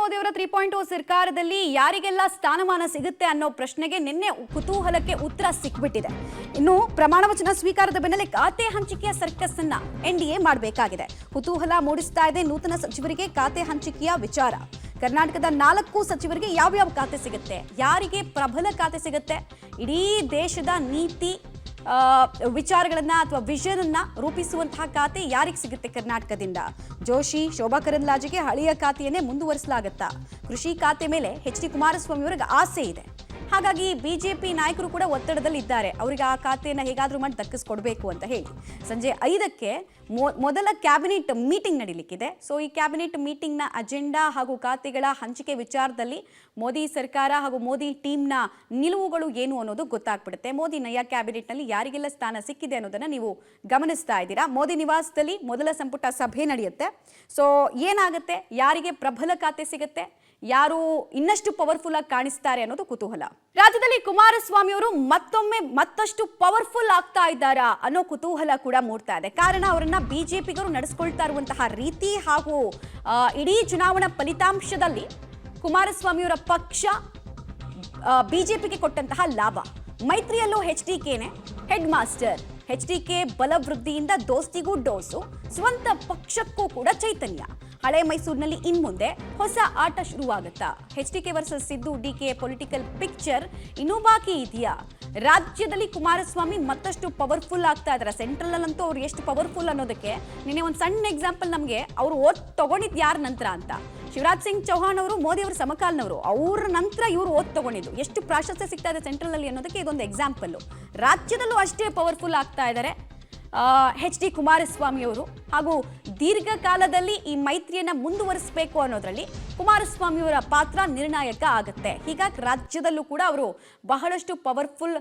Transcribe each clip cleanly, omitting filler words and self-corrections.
ಮೋದಿ ಅವರ 3.0 ಸರ್ಕಾರದಲ್ಲಿ ಯಾರಿಗೆಲ್ಲ ಸ್ಥಾನಮಾನ ಸಿಗುತ್ತೆ ಅನ್ನೋ ಪ್ರಶ್ನೆಗೆ ನಿನ್ನೆ ಕುತೂಹಲಕ್ಕೆ ಉತ್ತರ ಸಿಕ್ಬಿಟ್ಟಿದೆ. ಇನ್ನು ಪ್ರಮಾಣ ವಚನ ಸ್ವೀಕಾರದ ಬೆನ್ನಲ್ಲೇ ಖಾತೆ ಹಂಚಿಕೆಯ ಸರ್ಕಸ್ ಅನ್ನ ಎನ್ಡಿಎ ಮಾಡಬೇಕಾಗಿದೆ. ಕುತೂಹಲ ಮೂಡಿಸ್ತಾ ಇದೆ ನೂತನ ಸಚಿವರಿಗೆ ಖಾತೆ ಹಂಚಿಕೆಯ ವಿಚಾರ. ಕರ್ನಾಟಕದ 4 ಸಚಿವರಿಗೆ ಯಾವ್ಯಾವ ಖಾತೆ ಸಿಗುತ್ತೆ, ಯಾರಿಗೆ ಪ್ರಬಲ ಖಾತೆ ಸಿಗುತ್ತೆ, ಇಡೀ ದೇಶದ ನೀತಿ ವಿಚಾರಗಳನ್ನ ಅಥವಾ ವಿಷನ್ ಅನ್ನ ರೂಪಿಸುವಂತಹ ಖಾತೆ ಯಾರಿಗೆ ಸಿಗುತ್ತೆ ಕರ್ನಾಟಕದಿಂದ? ಜೋಶಿ, ಶೋಭಾ ಕರಂದ್ಲಾಜೆಗೆ ಹಳೆಯ ಖಾತೆಯನ್ನೇ ಮುಂದುವರಿಸಲಾಗುತ್ತಾ? ಕೃಷಿ ಖಾತೆ ಮೇಲೆ ಎಚ್ ಡಿ ಕುಮಾರಸ್ವಾಮಿ ಅವರಿಗೆ ಆಸೆ ಇದೆ. ಹಾಗಾಗಿ ಬಿಜೆಪಿ ನಾಯಕರು ಕೂಡ ಒತ್ತಡದಲ್ಲಿ ಇದ್ದಾರೆ, ಅವರಿಗೆ ಆ ಖಾತೆಯನ್ನು ಹೇಗಾದ್ರೂ ಮಾಡಿ ದಕ್ಕಿಸ್ಕೊಡ್ಬೇಕು ಅಂತ ಹೇಳಿ. ಸಂಜೆ 5ಕ್ಕೆ ಮೊದಲ ಕ್ಯಾಬಿನೆಟ್ ಮೀಟಿಂಗ್ ನಡೀಲಿಕ್ಕಿದೆ. ಸೊ ಈ ಕ್ಯಾಬಿನೆಟ್ ಮೀಟಿಂಗ್ನ ಅಜೆಂಡಾ ಹಾಗೂ ಖಾತೆಗಳ ಹಂಚಿಕೆ ವಿಚಾರದಲ್ಲಿ ಮೋದಿ ಸರ್ಕಾರ ಹಾಗೂ ಮೋದಿ ಟೀಮ್ನ ನಿಲುವುಗಳು ಏನು ಅನ್ನೋದು ಗೊತ್ತಾಗ್ಬಿಡುತ್ತೆ. ಮೋದಿ ನಯ ಕ್ಯಾಬಿನೆಟ್ನಲ್ಲಿ ಯಾರಿಗೆಲ್ಲ ಸ್ಥಾನ ಸಿಕ್ಕಿದೆ ಅನ್ನೋದನ್ನ ನೀವು ಗಮನಿಸ್ತಾ ಇದ್ದೀರಾ. ಮೋದಿ ನಿವಾಸದಲ್ಲಿ ಮೊದಲ ಸಂಪುಟ ಸಭೆ ನಡೆಯುತ್ತೆ. ಸೊ ಏನಾಗುತ್ತೆ, ಯಾರಿಗೆ ಪ್ರಬಲ ಖಾತೆ ಸಿಗುತ್ತೆ, ಯಾರು ಇನ್ನಷ್ಟು ಪವರ್ಫುಲ್ ಆಗಿ ಕಾಣಿಸ್ತಾರೆ ಅನ್ನೋದು ಕುತೂಹಲ. ರಾಜ್ಯದಲ್ಲಿ ಕುಮಾರಸ್ವಾಮಿ ಅವರು ಮತ್ತಷ್ಟು ಪವರ್ಫುಲ್ ಆಗ್ತಾ ಇದ್ದಾರಾ ಅನ್ನೋ ಕುತೂಹಲ ಕೂಡ ಮೂಡ್ತಾ ಇದೆ. ಕಾರಣ ಅವರನ್ನ ಬಿಜೆಪಿಗರು ನಡೆಸ್ಕೊಳ್ತಾ ಇರುವಂತಹ ರೀತಿ ಹಾಗೂ ಇಡೀ ಚುನಾವಣಾ ಫಲಿತಾಂಶದಲ್ಲಿ ಕುಮಾರಸ್ವಾಮಿಯವರ ಪಕ್ಷ ಬಿಜೆಪಿಗೆ ಕೊಟ್ಟಂತಹ ಲಾಭ. ಮೈತ್ರಿಯಲ್ಲೂ HDKನೇ ಹೆಡ್ ಮಾಸ್ಟರ್. HDK ಬಲವೃದ್ಧಿಯಿಂದ ದೋಸ್ತಿಗೂ ಡೋಸು, ಸ್ವಂತ ಪಕ್ಷಕ್ಕೂ ಕೂಡ ಚೈತನ್ಯ. ಹಳೆ ಮೈಸೂರಿನಲ್ಲಿ ಇನ್ಮುಂದೆ ಹೊಸ ಆಟ ಶುರುವಾಗುತ್ತಾ? HDK versus Siddu DK political picture ಇನ್ನೂ ಬಾಕಿ ಇದೆಯಾ? ರಾಜ್ಯದಲ್ಲಿ ಕುಮಾರಸ್ವಾಮಿ ಮತ್ತಷ್ಟು ಪವರ್ಫುಲ್ ಆಗ್ತಾ ಇದ್ದಾರೆ. ಸೆಂಟ್ರಲ್ ಅಲ್ಲಂತೂ ಅವ್ರು ಎಷ್ಟು ಪವರ್ಫುಲ್ ಅನ್ನೋದಕ್ಕೆ ನಿನ್ನೆ ಒಂದು ಸಣ್ಣ ಎಕ್ಸಾಂಪಲ್ ನಮಗೆ ಅವ್ರು ಓಟ್ ತಗೊಂಡಿದ್ದು ಯಾರ ನಂತರ ಅಂತ. ಶಿವರಾಜ್ ಸಿಂಗ್ ಚೌಹಾಣ್ ಅವರು ಮೋದಿ ಅವರ ಸಮಕಾಲನವರು, ಅವ್ರ ನಂತರ ಇವರು ಓಟ್ ತಗೊಂಡಿದ್ದು. ಎಷ್ಟು ಪ್ರಾಶಸ್ತ್ಯ ಸಿಗ್ತಾ ಇದೆ ಸೆಂಟ್ರಲ್ ಅಲ್ಲಿ ಅನ್ನೋದಕ್ಕೆ ಇದೊಂದು ಎಕ್ಸಾಂಪಲ್. ರಾಜ್ಯದಲ್ಲೂ ಅಷ್ಟೇ ಪವರ್ಫುಲ್ ಆಗ್ತಾ ಇದ್ದಾರೆ HD ಕುಮಾರಸ್ವಾಮಿ ಅವರು. ಹಾಗೂ ದೀರ್ಘಕಾಲದಲ್ಲಿ ಈ ಮೈತ್ರಿಯನ್ನ ಮುಂದುವರಿಸಬೇಕು ಅನ್ನೋದ್ರಲ್ಲಿ ಕುಮಾರಸ್ವಾಮಿಯವರ ಪಾತ್ರ ನಿರ್ಣಾಯಕ ಆಗುತ್ತೆ. ಹೀಗಾಗಿ ರಾಜ್ಯದಲ್ಲೂ ಕೂಡ ಅವರು ಬಹಳಷ್ಟು ಪವರ್ಫುಲ್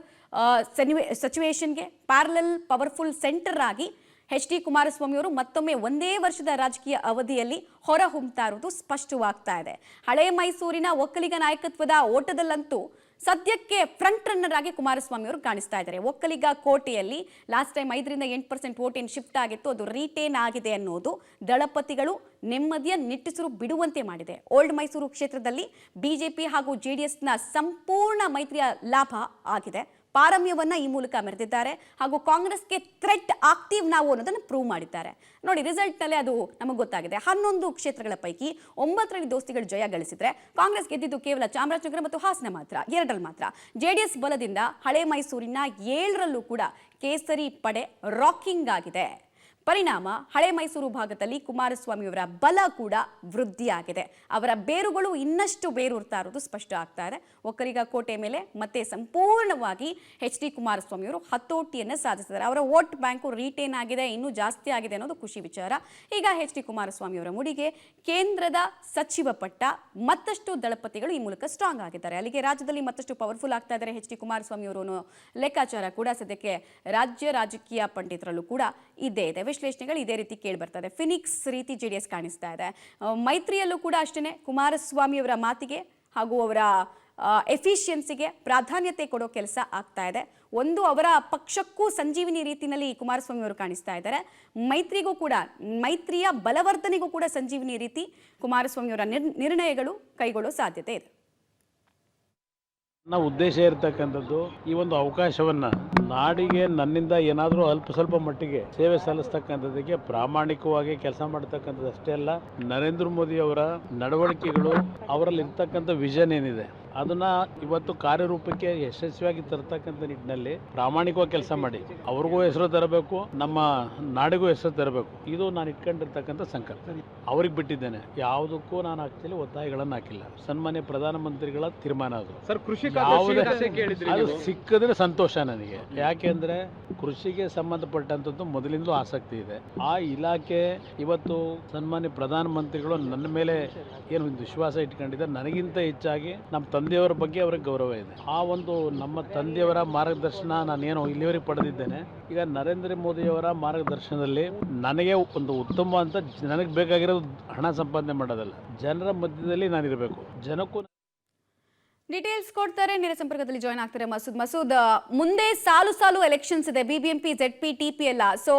ಸಿಚುವೇಶನ್ಗೆ ಪ್ಯಾರಲಲ್ ಪವರ್ಫುಲ್ ಸೆಂಟರ್ ಆಗಿ HD ಕುಮಾರಸ್ವಾಮಿ ಅವರು ಮತ್ತೊಮ್ಮೆ ಒಂದೇ ವರ್ಷದ ರಾಜಕೀಯ ಅವಧಿಯಲ್ಲಿ ಹೊರಹೊಮ್ಮತಾ ಇರುವುದು ಸ್ಪಷ್ಟವಾಗ್ತಾ ಇದೆ. ಹಳೆ ಮೈಸೂರಿನ ಒಕ್ಕಲಿಗ ನಾಯಕತ್ವದ ಓಟದಲ್ಲಂತೂ ಸದ್ಯಕ್ಕೆ ಫ್ರಂಟ್ ರನ್ನರ್ ಆಗಿ ಕುಮಾರಸ್ವಾಮಿ ಅವರು ಕಾಣಿಸ್ತಾ ಇದ್ದಾರೆ. ಒಕ್ಕಲಿಗ ಕೋಟೆಯಲ್ಲಿ ಲಾಸ್ಟ್ ಟೈಮ್ 5ರಿಂದ 8% ವೋಟ್ ಏನು ಶಿಫ್ಟ್ ಆಗಿತ್ತು, ಅದು ರೀಟೇನ್ ಆಗಿದೆ ಅನ್ನೋದು ದಳಪತಿಗಳು ನೆಮ್ಮದಿಯ ನಿಟ್ಟುಸಿರು ಬಿಡುವಂತೆ ಮಾಡಿದೆ. ಓಲ್ಡ್ ಮೈಸೂರು ಕ್ಷೇತ್ರದಲ್ಲಿ ಬಿಜೆಪಿ ಹಾಗೂ JDSನ ಸಂಪೂರ್ಣ ಮೈತ್ರಿಯ ಲಾಭ ಆಗಿದೆ. ಪಾರಮ್ಯವನ್ನ ಈ ಮೂಲಕ ಮೆರೆದಿದ್ದಾರೆ ಹಾಗೂ ಕಾಂಗ್ರೆಸ್ಗೆ ಥ್ರೆಟ್ ಆಗ್ತೀವ್ ನಾವು ಅನ್ನೋದನ್ನು ಪ್ರೂವ್ ಮಾಡಿದ್ದಾರೆ. ನೋಡಿ, ರಿಸಲ್ಟ್ನಲ್ಲೇ ಅದು ನಮಗೆ ಗೊತ್ತಾಗಿದೆ. 11 ಕ್ಷೇತ್ರಗಳ ಪೈಕಿ 9ರಲ್ಲಿ ದೋಸ್ತಿಗಳು ಜಯ ಗಳಿಸಿದ್ರೆ ಕಾಂಗ್ರೆಸ್ ಗೆದ್ದಿದ್ದು ಕೇವಲ ಚಾಮರಾಜನಗರ ಮತ್ತು ಹಾಸನ ಮಾತ್ರ, 2ರಲ್ಲಿ ಮಾತ್ರ. JDS ಬಲದಿಂದ ಹಳೆ ಮೈಸೂರಿನ 7ರಲ್ಲೂ ಕೂಡ ಕೇಸರಿ ಪಡೆ ರಾಕಿಂಗ್ ಆಗಿದೆ. ಪರಿಣಾಮ ಹಳೆ ಮೈಸೂರು ಭಾಗದಲ್ಲಿ ಕುಮಾರಸ್ವಾಮಿಯವರ ಬಲ ಕೂಡ ವೃದ್ಧಿಯಾಗಿದೆ. ಅವರ ಬೇರುಗಳು ಇನ್ನಷ್ಟು ಬೇರೂರ್ತಾ ಇರೋದು ಸ್ಪಷ್ಟ ಆಗ್ತಾ ಇದೆ. ಒಕ್ಕಲಿಗ ಕೋಟೆ ಮೇಲೆ ಮತ್ತೆ ಸಂಪೂರ್ಣವಾಗಿ HD ಕುಮಾರಸ್ವಾಮಿಯವರು ಹತೋಟಿಯನ್ನು ಸಾಧಿಸಿದ್ದಾರೆ. ಅವರ ವೋಟ್ ಬ್ಯಾಂಕು ರೀಟೇನ್ ಆಗಿದೆ, ಇನ್ನೂ ಜಾಸ್ತಿ ಆಗಿದೆ ಅನ್ನೋದು ಖುಷಿ ವಿಚಾರ. ಈಗ HD ಕುಮಾರಸ್ವಾಮಿಯವರ ಮುಡಿಗೆ ಕೇಂದ್ರದ ಸಚಿವ ಪಟ್ಟ, ಮತ್ತಷ್ಟು ದಳಪತಿಗಳು ಈ ಮೂಲಕ ಸ್ಟ್ರಾಂಗ್ ಆಗಿದ್ದಾರೆ. ಅಲ್ಲಿಗೆ ರಾಜ್ಯದಲ್ಲಿ ಮತ್ತಷ್ಟು ಪವರ್ಫುಲ್ ಆಗ್ತಾ ಇದ್ದಾರೆ HD ಕುಮಾರಸ್ವಾಮಿಯವರು ಲೆಕ್ಕಾಚಾರ ಕೂಡ ಸದ್ಯಕ್ಕೆ ರಾಜ್ಯ ರಾಜಕೀಯ ಪಂಡಿತರಲ್ಲೂ ಕೂಡ ಇದ್ದೇ ಇದೆ. ವಿಶ್ಲೇಷಣೆಗಳು ಇದೇ ರೀತಿ ಕೇಳಿ ಬರ್ತದೆ. ಫಿನಿಕ್ಸ್ ರೀತಿ JDS ಕಾಣಿಸ್ತಾ ಇದೆ. ಮೈತ್ರಿಯಲ್ಲೂ ಕೂಡ ಅಷ್ಟೇ ಕುಮಾರಸ್ವಾಮಿಯವರ ಮಾತಿಗೆ ಹಾಗೂ ಅವರ ಎಫಿಷಿಯನ್ಸಿಗೆ ಪ್ರಾಧಾನ್ಯತೆ ಕೊಡೋ ಕೆಲಸ ಆಗ್ತಾ ಇದೆ. ಒಂದು ಅವರ ಪಕ್ಷಕ್ಕೂ ಸಂಜೀವಿನಿ ರೀತಿಯಲ್ಲಿ ಕುಮಾರಸ್ವಾಮಿ ಅವರು ಕಾಣಿಸ್ತಾ ಇದ್ದಾರೆ. ಮೈತ್ರಿಗೂ ಕೂಡ, ಮೈತ್ರಿಯ ಬಲವರ್ಧನೆಗೂ ಕೂಡ ಸಂಜೀವಿನಿ ರೀತಿ ಕುಮಾರಸ್ವಾಮಿಯವರ ನಿರ್ಣಯಗಳು ಕೈಗೊಳ್ಳೋ ಸಾಧ್ಯತೆ ಇದೆ. ನನ್ನ ಉದ್ದೇಶ ಇರತಕ್ಕಂಥದ್ದು ಈ ಒಂದು ಅವಕಾಶವನ್ನ ನಾಡಿಗೆ ನನ್ನಿಂದ ಏನಾದರೂ ಅಲ್ಪ ಸ್ವಲ್ಪ ಮಟ್ಟಿಗೆ ಸೇವೆ ಸಲ್ಲಿಸ್ತಕ್ಕಂಥದ್ದಕ್ಕೆ ಪ್ರಾಮಾಣಿಕವಾಗಿ ಕೆಲಸ ಮಾಡತಕ್ಕಂಥದ್ದು ಅಷ್ಟೇ ಅಲ್ಲ, ನರೇಂದ್ರ ಮೋದಿ ಅವರ ನಡವಳಿಕೆಗಳು, ಅವರಲ್ಲಿ ಇರ್ತಕ್ಕಂಥ ವಿಷನ್ ಏನಿದೆ ಅದನ್ನ ಇವತ್ತು ಕಾರ್ಯರೂಪಕ್ಕೆ ಯಶಸ್ವಿಯಾಗಿ ತರತಕ್ಕಂಥ ನಿಟ್ಟಿನಲ್ಲಿ ಪ್ರಾಮಾಣಿಕವಾಗಿ ಕೆಲಸ ಮಾಡಿ ಅವ್ರಿಗೂ ಹೆಸರು ತರಬೇಕು, ನಮ್ಮ ನಾಡಿಗೂ ಹೆಸರು ತರಬೇಕು. ಇದು ನಾನು ಇಟ್ಕೊಂಡಿರ್ತಕ್ಕಂಥ ಸಂಕಲ್ಪ. ಅವ್ರಿಗೆ ಬಿಟ್ಟಿದ್ದೇನೆ, ಯಾವುದಕ್ಕೂ ನಾನು ಆಕ್ಚುಲಿ ಒತ್ತಾಯಗಳನ್ನು ಹಾಕಿಲ್ಲ. ಸನ್ಮಾನ್ಯ ಪ್ರಧಾನಮಂತ್ರಿಗಳ ತೀರ್ಮಾನ ಅದು. ಸರ್, ಕೃಷಿ ಅದು ಸಿಕ್ಕಿದ್ರೆ ಸಂತೋಷ ನನಗೆ. ಯಾಕೆಂದ್ರೆ ಕೃಷಿಗೆ ಸಂಬಂಧಪಟ್ಟಂಥದ್ದು ಮೊದಲಿಂದಲೂ ಆಸಕ್ತಿ ಇದೆ. ಆ ಇಲಾಖೆ ಇವತ್ತು ಸನ್ಮಾನ್ಯ ಪ್ರಧಾನಮಂತ್ರಿಗಳು ನನ್ನ ಮೇಲೆ ಏನು ವಿಶ್ವಾಸ ಇಟ್ಕೊಂಡಿದ್ದಾರೆ, ನನಗಿಂತ ಹೆಚ್ಚಾಗಿ ನಮ್ಮ ತಂದೆಯವರ ಬಗ್ಗೆ ಅವ್ರಿಗೆ ಗೌರವ ಇದೆ. ಆ ಒಂದು ನಮ್ಮ ತಂದೆಯವರ ಮಾರ್ಗದರ್ಶನ ನಾನೇನು ಇಲ್ಲಿವರೆಗೆ ಪಡೆದಿದ್ದೇನೆ. ಈಗ ನರೇಂದ್ರ ಮೋದಿಯವರ ಮಾರ್ಗದರ್ಶನದಲ್ಲಿ ನನಗೆ ಒಂದು ಉತ್ತಮ ಅಂತ ನನಗೆ ಬೇಕಾಗಿರೋದು ಹಣ ಸಂಪಾದನೆ ಮಾಡೋದಲ್ಲ, ಜನರ ಮಧ್ಯದಲ್ಲಿ ನಾನಿರಬೇಕು. ಜನಕ್ಕೂ ಡೀಟೇಲ್ಸ್ ಕೊಡ್ತಾರೆ, ನೇರ ಸಂಪರ್ಕದಲ್ಲಿ ಜಾಯ್ನ್ ಆಗ್ತಾರೆ ಮಸೂದ್. ಮುಂದೆ ಸಾಲು ಎಲೆಕ್ಷನ್ಸ್ ಇದೆ, BBMP, ZP, TP ಎಲ್ಲ. ಸೊ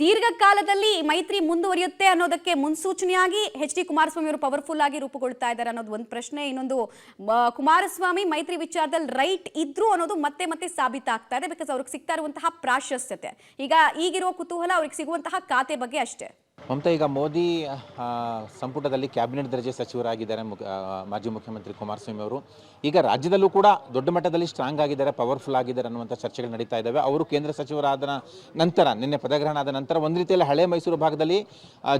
ದೀರ್ಘಕಾಲದಲ್ಲಿ ಮೈತ್ರಿ ಮುಂದುವರಿಯುತ್ತೆ ಅನ್ನೋದಕ್ಕೆ ಮುನ್ಸೂಚನೆಯಾಗಿ HD ಕುಮಾರಸ್ವಾಮಿ ಅವರು ಪವರ್ಫುಲ್ ಆಗಿ ರೂಪುಗೊಳ್ತಾ ಇದ್ದಾರೆ ಅನ್ನೋದು ಒಂದು ಪ್ರಶ್ನೆ. ಇನ್ನೊಂದು, ಕುಮಾರಸ್ವಾಮಿ ಮೈತ್ರಿ ವಿಚಾರದಲ್ಲಿ ರೈಟ್ ಇದ್ರು ಅನ್ನೋದು ಮತ್ತೆ ಮತ್ತೆ ಸಾಬೀತಾಗ್ತಾ ಇದೆ. ಬಿಕಾಸ್ ಅವ್ರಿಗೆ ಸಿಗ್ತಾ ಇರುವಂತಹ ಪ್ರಾಶಸ್ತ್ಯತೆ, ಈಗಿರುವ ಕುತೂಹಲ ಅವ್ರಿಗೆ ಸಿಗುವಂತಹ ಖಾತೆ ಬಗ್ಗೆ ಅಷ್ಟೇ. ಮಮತಾ, ಈಗ ಮೋದಿ ಸಂಪುಟದಲ್ಲಿ ಕ್ಯಾಬಿನೆಟ್ ದರ್ಜೆ ಸಚಿವರಾಗಿದ್ದಾರೆ ಮಾಜಿ ಮುಖ್ಯಮಂತ್ರಿ ಕುಮಾರಸ್ವಾಮಿ ಅವರು. ಈಗ ರಾಜ್ಯದಲ್ಲೂ ಕೂಡ ದೊಡ್ಡ ಮಟ್ಟದಲ್ಲಿ ಸ್ಟ್ರಾಂಗ್ ಆಗಿದ್ದಾರೆ, ಪವರ್ಫುಲ್ ಆಗಿದ್ದಾರೆ ಅನ್ನುವಂಥ ಚರ್ಚೆಗಳು ನಡೀತಾ ಇದ್ದಾವೆ. ಅವರು ಕೇಂದ್ರ ಸಚಿವರಾದ ನಂತರ, ನಿನ್ನೆ ಪದಗ್ರಹಣ ಆದ ನಂತರ ಒಂದು ರೀತಿಯಲ್ಲಿ ಹಳೆ ಮೈಸೂರು ಭಾಗದಲ್ಲಿ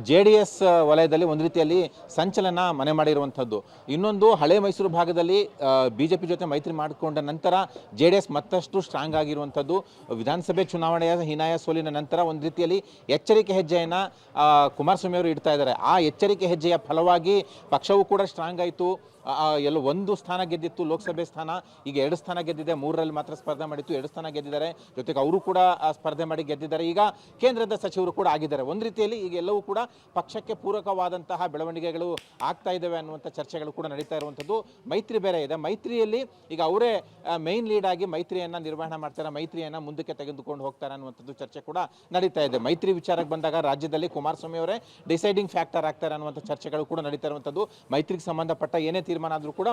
JDS ವಲಯದಲ್ಲಿ ಒಂದು ರೀತಿಯಲ್ಲಿ ಸಂಚಲನ ಮನೆ ಮಾಡಿರುವಂಥದ್ದು. ಇನ್ನೊಂದು, ಹಳೆ ಮೈಸೂರು ಭಾಗದಲ್ಲಿ BJP ಜೊತೆ ಮೈತ್ರಿ ಮಾಡಿಕೊಂಡ ನಂತರ JDS ಮತ್ತಷ್ಟು ಸ್ಟ್ರಾಂಗ್ ಆಗಿರುವಂಥದ್ದು. ವಿಧಾನಸಭೆ ಚುನಾವಣೆಯ ಹೀನಾಯ ಸೋಲಿನ ನಂತರ ಒಂದು ರೀತಿಯಲ್ಲಿ ಎಚ್ಚರಿಕೆ ಹೆಜ್ಜೆಯನ್ನು ಕುಮಾರಸ್ವಾಮಿ ಅವರು ಇಡ್ತಾ ಇದ್ದಾರೆ. ಆ ಎಚ್ಚರಿಕೆ ಹೆಜ್ಜೆಯ ಫಲವಾಗಿ ಪಕ್ಷವೂ ಕೂಡ ಸ್ಟ್ರಾಂಗ್ ಆಯಿತು. ಎಲ್ಲ ಒಂದು ಸ್ಥಾನ ಗೆದ್ದಿತ್ತು, ಲೋಕಸಭೆ ಸ್ಥಾನ. ಈಗ 2 ಸ್ಥಾನ ಗೆದ್ದಿದೆ, 3ರಲ್ಲಿ ಮಾತ್ರ ಸ್ಪರ್ಧೆ ಮಾಡಿತ್ತು, 2 ಸ್ಥಾನ ಗೆದ್ದಿದ್ದಾರೆ. ಜೊತೆಗೆ ಅವರು ಕೂಡ ಸ್ಪರ್ಧೆ ಮಾಡಿ ಗೆದ್ದಿದ್ದಾರೆ. ಈಗ ಕೇಂದ್ರದ ಸಚಿವರು ಕೂಡ ಆಗಿದ್ದಾರೆ. ಒಂದು ರೀತಿಯಲ್ಲಿ ಈಗ ಎಲ್ಲವೂ ಕೂಡ ಪಕ್ಷಕ್ಕೆ ಪೂರಕವಾದಂತಹ ಬೆಳವಣಿಗೆಗಳು ಆಗ್ತಾ ಇದ್ದಾವೆ ಅನ್ನುವಂಥ ಚರ್ಚೆಗಳು ಕೂಡ ನಡೀತಾ ಇರುವಂಥದ್ದು. ಮೈತ್ರಿ ಬೇರೆ ಇದೆ. ಮೈತ್ರಿಯಲ್ಲಿ ಈಗ ಅವರೇ ಮೈನ್ ಲೀಡ್ ಆಗಿ ಮೈತ್ರಿಯನ್ನು ನಿರ್ವಹಣೆ ಮಾಡ್ತಾರೆ, ಮೈತ್ರಿಯನ್ನು ಮುಂದಕ್ಕೆ ತೆಗೆದುಕೊಂಡು ಹೋಗ್ತಾರೆ ಅನ್ನುವಂಥದ್ದು ಚರ್ಚೆ ಕೂಡ ನಡೀತಾ ಇದೆ. ಮೈತ್ರಿ ವಿಚಾರಕ್ಕೆ ಬಂದಾಗ ರಾಜ್ಯದಲ್ಲಿ ಕುಮಾರಸ್ವಾಮಿ ಅವರೇ ಡಿಸೈಡಿಂಗ್ ಫ್ಯಾಕ್ಟರ್ ಆಗ್ತಾರೆ ಅನ್ನುವಂಥ ಚರ್ಚೆಗಳು ಕೂಡ ನಡೀತಾ ಇರುವಂಥದ್ದು. ಮೈತ್ರಿಗೆ ಸಂಬಂಧಪಟ್ಟ ಏನೇ ತೀರ್ಮಾನ ಆದರೂ ಕೂಡ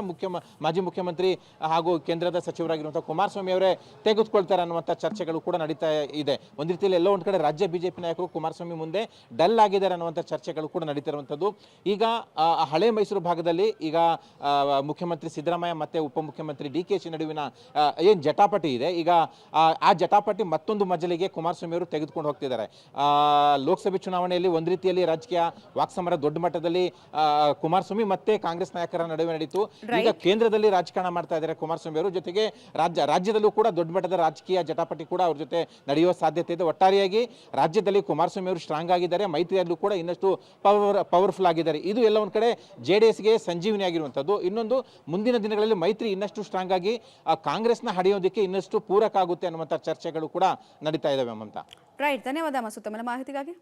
ಮಾಜಿ ಮುಖ್ಯಮಂತ್ರಿ ಹಾಗೂ ಕೇಂದ್ರದ ಸಚಿವರಾಗಿರುವಂಥ ಕುಮಾರಸ್ವಾಮಿ ಅವರೇ ತೆಗೆದುಕೊಳ್ತಾರೆ ಅನ್ನುವಂಥ ಚರ್ಚೆಗಳು ಕೂಡ ನಡೀತಾ ಇದೆ. ಒಂದು ರೀತಿಯಲ್ಲಿ ಎಲ್ಲೋ ಒಂದು ಕಡೆ ರಾಜ್ಯ BJP ನಾಯಕರು ಕುಮಾರಸ್ವಾಮಿ ಮುಂದೆ ಡಲ್ ಆಗಿದ್ದಾರೆ ಅನ್ನುವಂಥ ಚರ್ಚೆಗಳು ಕೂಡ ನಡೀತಾ ಇರುವಂಥದ್ದು. ಈಗ ಹಳೆ ಮೈಸೂರು ಭಾಗದಲ್ಲಿ ಈಗ ಮುಖ್ಯಮಂತ್ರಿ ಸಿದ್ದರಾಮಯ್ಯ ಮತ್ತು ಉಪಮುಖ್ಯಮಂತ್ರಿ DKಶಿ ನಡುವಿನ ಏನು ಜಟಾಪಟಿ ಇದೆ, ಈಗ ಆ ಜಟಾಪಟಿ ಮತ್ತೊಂದು ಮಜಲಿಗೆ ಕುಮಾರಸ್ವಾಮಿ ಅವರು ತೆಗೆದುಕೊಂಡು ಹೋಗ್ತಿದ್ದಾರೆ. ಲೋಕಸಭೆ ಚುನಾವಣೆಯಲ್ಲಿ ಒಂದು ರೀತಿಯಲ್ಲಿ ರಾಜಕೀಯ ವಾಕ್ಸಮರ ದೊಡ್ಡ ಮಟ್ಟದಲ್ಲಿ ಕುಮಾರಸ್ವಾಮಿ ಮತ್ತೆ ಕಾಂಗ್ರೆಸ್ ನಾಯಕರ ನಡುವೆ ನಡೀತು. ಈಗ ಕೇಂದ್ರದಲ್ಲಿ ರಾಜಕಾರಣ ಮಾಡ್ತಾ ಇದ್ದಾರೆ ಕುಮಾರಸ್ವಾಮಿ ಅವರು. ಜೊತೆಗೆ ರಾಜ್ಯದಲ್ಲೂ ಕೂಡ ದೊಡ್ಡ ಮಟ್ಟದ ರಾಜಕೀಯ ಜಟಾಪಟಿ ಕೂಡ ಅವ್ರ ಜೊತೆ ನಡೆಯುವ ಸಾಧ್ಯತೆ ಇದೆ. ಒಟ್ಟಾರೆಯಾಗಿ ರಾಜ್ಯದಲ್ಲಿ ಕುಮಾರಸ್ವಾಮಿ ಅವರು ಸ್ಟ್ರಾಂಗ್ ಆಗಿದ್ದಾರೆ, ಮೈತ್ರಿಯಲ್ಲೂ ಕೂಡ ಇನ್ನಷ್ಟು ಪವರ್ಫುಲ್ ಆಗಿದ್ದಾರೆ. ಇದು ಎಲ್ಲ ಒಂದು ಕಡೆ JDSಗೆ ಸಂಜೀವನಿ ಆಗಿರುವಂಥದ್ದು. ಇನ್ನೊಂದು, ಮುಂದಿನ ದಿನಗಳಲ್ಲಿ ಮೈತ್ರಿ ಇನ್ನಷ್ಟು ಸ್ಟ್ರಾಂಗ್ ಆಗಿ ಕಾಂಗ್ರೆಸ್ನ ಹಡೆಯೋದಕ್ಕೆ ಇನ್ನಷ್ಟು ಪೂರಕ ಆಗುತ್ತೆ ಅನ್ನುವಂಥ ಚರ್ಚೆಗಳು ಕೂಡ ನಡೀತಾ ಇದ್ದಾವೆ. ಮಮತಾ, ರೈಟ್, ಧನ್ಯವಾದ ಮಸೂದ್ ತಮ್ಮ ಮಾಹಿತಿಗಾಗಿ.